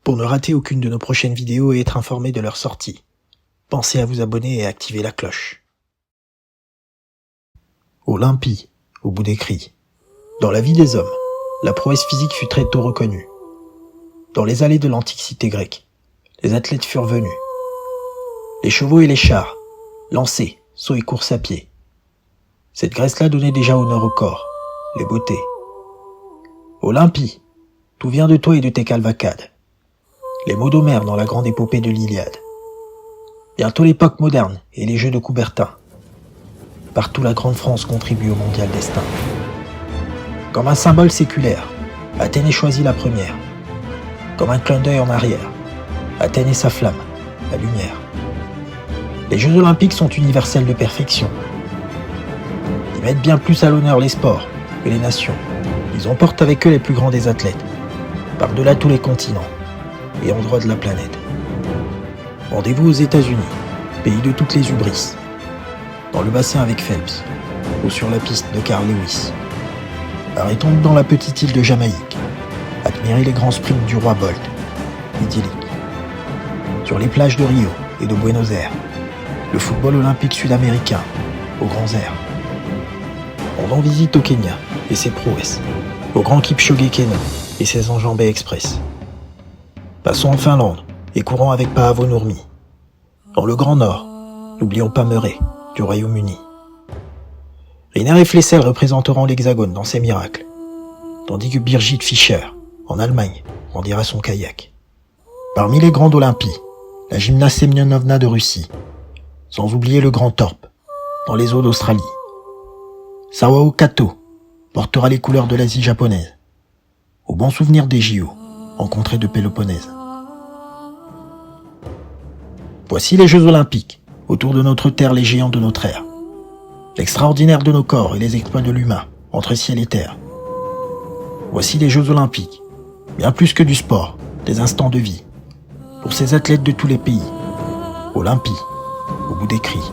Pour ne rater aucune de nos prochaines vidéos et être informé de leur sortie, pensez à vous abonner et à activer la cloche. Olympie, au bout des cris. Dans la vie des hommes, la prouesse physique fut très tôt reconnue. Dans les allées de l'antique cité grecque, les athlètes furent venus. Les chevaux et les chars, lancers, sauts et courses à pied. Cette graisse-là donnait déjà honneur au corps, les beautés. Olympie, tout vient de toi et de tes calvacades. Les mots d'Homère dans la grande épopée de l'Iliade. Bientôt l'époque moderne et les jeux de Coubertin. Partout la grande France contribue au mondial destin. Comme un symbole séculaire, Athénée choisit la première. Comme un clin d'œil en arrière, Athènes et sa flamme, la lumière. Les Jeux Olympiques sont universels de perfection. Ils mettent bien plus à l'honneur les sports que les nations. Ils emportent avec eux les plus grands des athlètes, par-delà tous les continents et en droit de la planète. Rendez-vous aux États-Unis, pays de toutes les hubris, dans le bassin avec Phelps, ou sur la piste de Carl Lewis. Arrêtons-nous dans la petite île de Jamaïque, admirer les grands sprints du roi Bolt, idyllique. Sur les plages de Rio et de Buenos Aires, le football olympique sud-américain, aux grands airs. Rendons visite au Kenya et ses prouesses, au grand Kipchoge Keino et ses enjambées express. Passons en Finlande et courons avec Paavo Nurmi. Dans le Grand Nord, n'oublions pas Murray, du Royaume-Uni. Riner et Flessel représenteront l'Hexagone dans ses miracles, tandis que Birgit Fischer, en Allemagne, rendira son kayak. Parmi les grandes Olympies, la gymnaste Semyonovna de Russie, sans oublier le Grand Torp, dans les eaux d'Australie. Sawao Kato portera les couleurs de l'Asie japonaise, au bon souvenir des JO, en contrée de Péloponnèse. Voici les Jeux Olympiques, autour de notre terre les géants de notre ère. L'extraordinaire de nos corps et les exploits de l'humain, entre ciel et terre. Voici les Jeux Olympiques, bien plus que du sport, des instants de vie, pour ces athlètes de tous les pays. Olympie, au bout des cris.